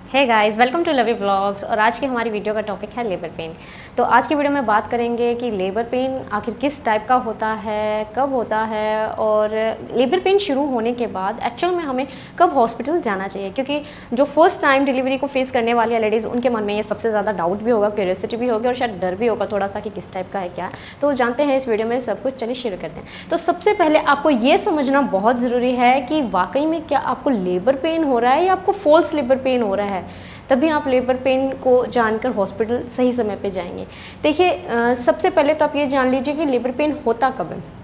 Hey guys, welcome to Lavi vlogs. और आज की हमारी वीडियो का टॉपिक है लेबर पेन। तो आज की वीडियो में बात करेंगे कि लेबर पेन आखिर किस टाइप का होता है, कब होता है, और लेबर पेन शुरू होने के बाद एक्चुअल में हमें कब हॉस्पिटल जाना चाहिए। क्योंकि जो फर्स्ट टाइम डिलीवरी को फेस करने वाली है लेडीज़, उनके मन में ये सबसे ज़्यादा डाउट भी होगा, क्यूरियोसिटी भी होगी और शायद डर भी होगा थोड़ा सा कि किस टाइप का है क्या। तो जानते हैं इस वीडियो में सब कुछ। चलिए शुरू करते हैं। तो सबसे पहले आपको ये समझना बहुत ज़रूरी है कि वाकई में क्या आपको लेबर पेन हो रहा है या आपको फॉल्स लेबर पेन हो रहा है, तभी आप लेबर पेन को जानकर हॉस्पिटल सही समय पे जाएंगे। देखिए, सबसे पहले तो आप ये जान लीजिए कि लेबर पेन होता कब है।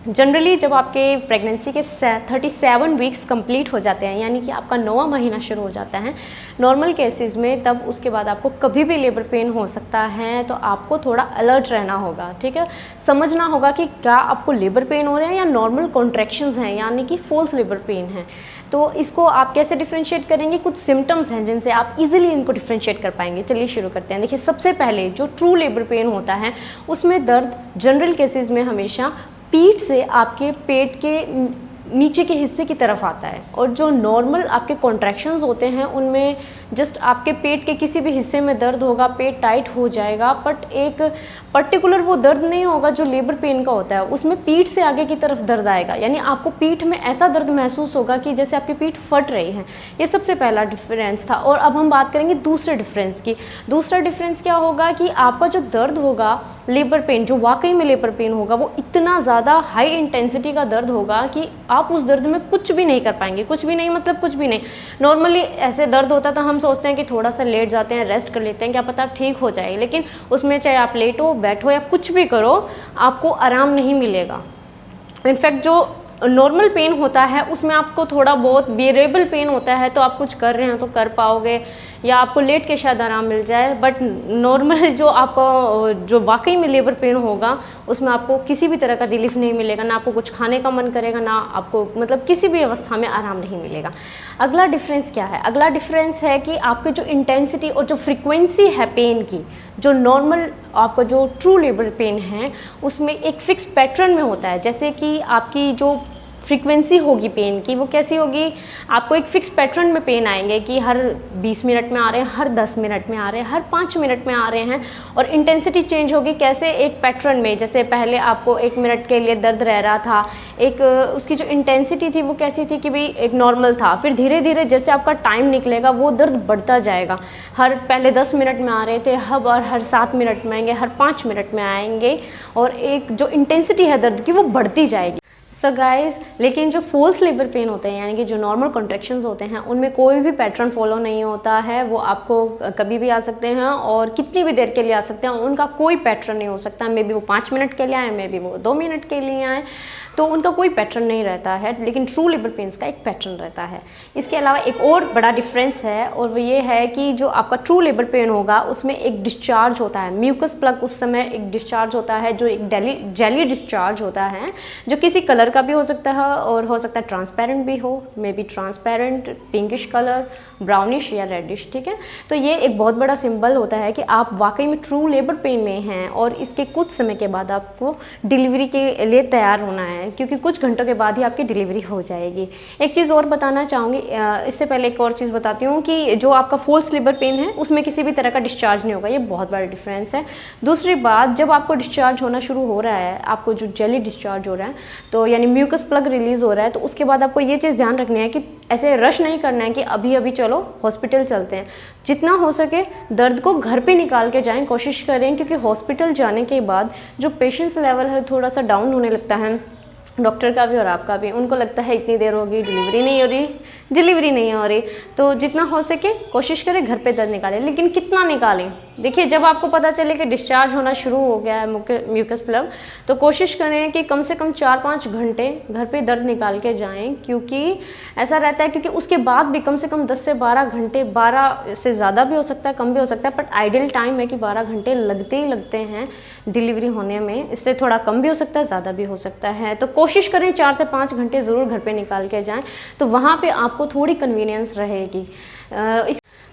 जनरली जब आपके प्रेगनेंसी के 37 वीक्स कंप्लीट हो जाते हैं, यानी कि आपका 9वां महीना शुरू हो जाता है नॉर्मल केसेस में, तब उसके बाद आपको कभी भी लेबर पेन हो सकता है। तो आपको थोड़ा अलर्ट रहना होगा, ठीक है। समझना होगा कि क्या आपको लेबर पेन हो रहे हैं या नॉर्मल कॉन्ट्रैक्शंस हैं, यानी कि फॉल्स लेबर पेन है। तो इसको आप कैसे डिफ्रेंशिएट करेंगे? कुछ सिम्टम्स हैं जिनसे आप इजीली इनको डिफ्रेंशिएट कर पाएंगे। चलिए शुरू करते हैं। देखिए, सबसे पहले जो ट्रू लेबर पेन होता है उसमें दर्द जनरल केसेस में हमेशा पीठ से आपके पेट के नीचे के हिस्से की तरफ आता है, और जो नॉर्मल आपके कॉन्ट्रैक्शंस होते हैं उनमें जस्ट आपके पेट के किसी भी हिस्से में दर्द होगा, पेट टाइट हो जाएगा, बट एक पर्टिकुलर वो दर्द नहीं होगा जो लेबर पेन का होता है। उसमें पीठ से आगे की तरफ दर्द आएगा, यानी आपको पीठ में ऐसा दर्द महसूस होगा कि जैसे आपकी पीठ फट रही है। ये सबसे पहला डिफरेंस था। और अब हम बात करेंगे दूसरे डिफरेंस की। दूसरा डिफरेंस क्या होगा कि आपका जो दर्द होगा लेबर पेन, जो वाकई में लेबर पेन होगा, वो इतना ज़्यादा हाई इंटेंसिटी का दर्द होगा कि आप उस दर्द में कुछ भी नहीं कर पाएंगे। कुछ भी नहीं मतलब कुछ भी नहीं। नॉर्मली ऐसे दर्द होता तो हम सोचते हैं कि थोड़ा सा लेट जाते हैं, रेस्ट कर लेते हैं, क्या पता ठीक हो जाए, लेकिन उसमें चाहे आप लेटो, बैठो या कुछ भी करो, आपको आराम नहीं मिलेगा। इनफैक्ट जो नॉर्मल पेन होता है उसमें आपको थोड़ा बहुत बेरेबल पेन होता है, तो आप कुछ कर रहे हैं तो कर पाओगे, या आपको लेट के शायद आराम मिल जाए। बट नॉर्मल जो आपका जो वाकई में लेबर पेन होगा उसमें आपको किसी भी तरह का रिलीफ नहीं मिलेगा, ना आपको कुछ खाने का मन करेगा, ना आपको मतलब किसी भी अवस्था में आराम नहीं मिलेगा। अगला डिफरेंस क्या है? अगला डिफरेंस है कि आपकी जो इंटेंसिटी और जो फ्रीक्वेंसी है पेन की, जो नॉर्मल आपका जो ट्रू लेबर पेन है उसमें एक फिक्स पैटर्न में होता है। जैसे कि आपकी जो फ्रीक्वेंसी होगी पेन की, वो कैसी होगी? आपको एक फिक्स पैटर्न में पेन आएंगे कि हर 20 मिनट में आ रहे हैं, हर 10 मिनट में आ रहे हैं, हर 5 मिनट में आ रहे हैं। और इंटेंसिटी चेंज होगी कैसे? एक पैटर्न में। जैसे पहले आपको 1 मिनट के लिए दर्द रह रहा था, एक उसकी जो इंटेंसिटी थी वो कैसी थी कि भाई एक नॉर्मल था, फिर धीरे धीरे जैसे आपका टाइम निकलेगा वो दर्द बढ़ता जाएगा। पहले 10 मिनट में आ रहे थे, अब और हर 7 मिनट में आएंगे, हर 5 मिनट में आएंगे, और एक जो इंटेंसिटी है दर्द की वो बढ़ती जाएगी। सो गाइस, लेकिन जो फॉल्स लेबर पेन होते हैं, यानी कि जो नॉर्मल कॉन्ट्रैक्शंस होते हैं, उनमें कोई भी पैटर्न फॉलो नहीं होता है। वो आपको कभी भी आ सकते हैं और कितनी भी देर के लिए आ सकते हैं, उनका कोई पैटर्न नहीं हो सकता। मे बी वो 5 मिनट के लिए आए, मे बी वो 2 मिनट के लिए आए, तो उनका कोई पैटर्न नहीं रहता है। लेकिन ट्रू लेबर पेन्स का एक पैटर्न रहता है। इसके अलावा एक और बड़ा डिफरेंस है, और वो ये है कि जो आपका ट्रू लेबर पेन होगा उसमें एक डिस्चार्ज होता है, म्यूकस प्लग उस समय एक डिस्चार्ज होता है, जो एक जेली डिस्चार्ज होता है, जो किसी कलर का भी हो सकता है और हो सकता है ट्रांसपेरेंट भी हो, may be transparent, pinkish colour, brownish या रेडिश, ठीक है। तो ये एक बहुत बड़ा सिंबल होता है कि आप वाकई में ट्रू लेबर पेन में हैं, और इसके कुछ समय के बाद आपको डिलीवरी के लिए तैयार होना है, क्योंकि कुछ घंटों के बाद ही आपकी डिलीवरी हो जाएगी। एक चीज़ और बताना चाहूँगी, इससे पहले एक और चीज़ बताती हूँ कि जो आपका फॉल्स लेबर पेन है उसमें किसी भी तरह का डिस्चार्ज नहीं होगा। ये बहुत बड़ा डिफरेंस है। दूसरी बात, जब आपको डिस्चार्ज होना शुरू हो रहा है, आपको जो जेली डिस्चार्ज हो रहा है, तो यानी म्यूकस प्लग रिलीज हो रहा है, तो उसके बाद आपको ये चीज़ ध्यान रखनी है कि ऐसे रश नहीं करना है कि अभी अभी चलो हॉस्पिटल चलते हैं। जितना हो सके दर्द को घर पे निकाल के जाएं, कोशिश करें, क्योंकि हॉस्पिटल जाने के बाद जो पेशेंस लेवल है थोड़ा सा डाउन होने लगता है, डॉक्टर का भी और आपका भी। उनको लगता है इतनी देर होगी, डिलीवरी नहीं हो रही। तो जितना हो सके कोशिश करें घर पे दर्द निकालें, लेकिन कितना निकालें? देखिए, जब आपको पता चले कि डिस्चार्ज होना शुरू हो गया है म्यूकस प्लग, तो कोशिश करें कि कम से कम 4-5 घंटे घर पे दर्द निकाल के जाएं, क्योंकि ऐसा रहता है, क्योंकि उसके बाद भी कम से कम 10 से 12 घंटे, 12 से ज़्यादा भी हो सकता है, कम भी हो सकता है, बट आइडियल टाइम है कि 12 घंटे लगते ही लगते हैं डिलीवरी होने में। इससे थोड़ा कम भी हो सकता है, ज़्यादा भी हो सकता है। तो कोशिश करें 4 से 5 घंटे ज़रूर घर पे निकाल के जाएं, तो वहाँ पे आपको थोड़ी कन्वीनियंस रहेगी।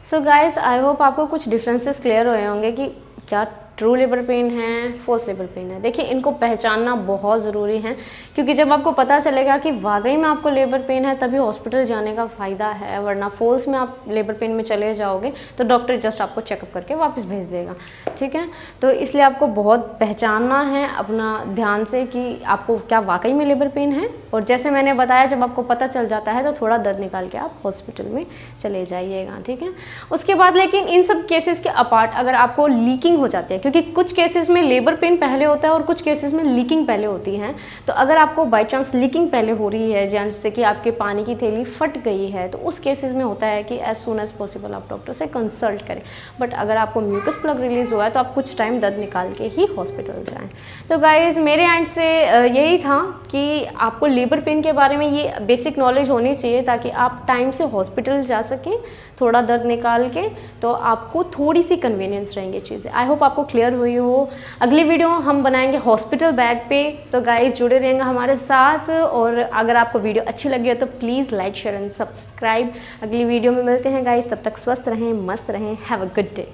सो गाइस, आई होप आपको कुछ डिफरेंसेस क्लियर हुए होंगे कि क्या ट्रू लेबर पेन है, फॉल्स लेबर पेन है। देखिए इनको पहचानना बहुत ज़रूरी है, क्योंकि जब आपको पता चलेगा कि वाकई में आपको लेबर पेन है तभी हॉस्पिटल जाने का फ़ायदा है, वरना फॉल्स में आप लेबर पेन में चले जाओगे तो डॉक्टर जस्ट आपको चेकअप करके वापस भेज देगा, ठीक है। तो इसलिए आपको बहुत पहचानना है अपना ध्यान से कि आपको क्या वाकई में लेबर पेन है। और जैसे मैंने बताया, जब आपको पता चल जाता है तो थोड़ा दर्द निकाल के आप हॉस्पिटल में चले जाइएगा, ठीक है। उसके बाद लेकिन इन सब केसेस के अपार्ट अगर आपको लीकिंग हो जाती है, क्योंकि कुछ केसेस में लेबर पेन पहले होता है और कुछ केसेस में लीकिंग पहले होती है, तो अगर आपको बाई चांस लीकिंग पहले हो रही है, जैसे कि आपके पानी की थैली फट गई है, तो उस केसेस में होता है कि एज सून एज पॉसिबल आप डॉक्टर से कंसल्ट करें। बट अगर आपको म्यूकस प्लग रिलीज हुआ है तो आप कुछ टाइम दर्द निकाल के ही हॉस्पिटल जाएं। तो गाइज मेरे एंड से यही था कि आपको लेबर पेन के बारे में ये बेसिक नॉलेज होनी चाहिए, ताकि आप टाइम से हॉस्पिटल जा सकें थोड़ा दर्द निकाल के, तो आपको थोड़ी सी कन्वीनियंस रहेंगी चीज़ें। आई होप आपको क्लियर हुई हो। अगली वीडियो हम बनाएंगे हॉस्पिटल बैग पे, तो गाइज जुड़े रहेंगे हमारे साथ। और अगर आपको वीडियो अच्छी लगी हो तो please like share and subscribe. अगली वीडियो में मिलते हैं गाइज, तब तक स्वस्थ रहें, मस्त रहें। Have a good day.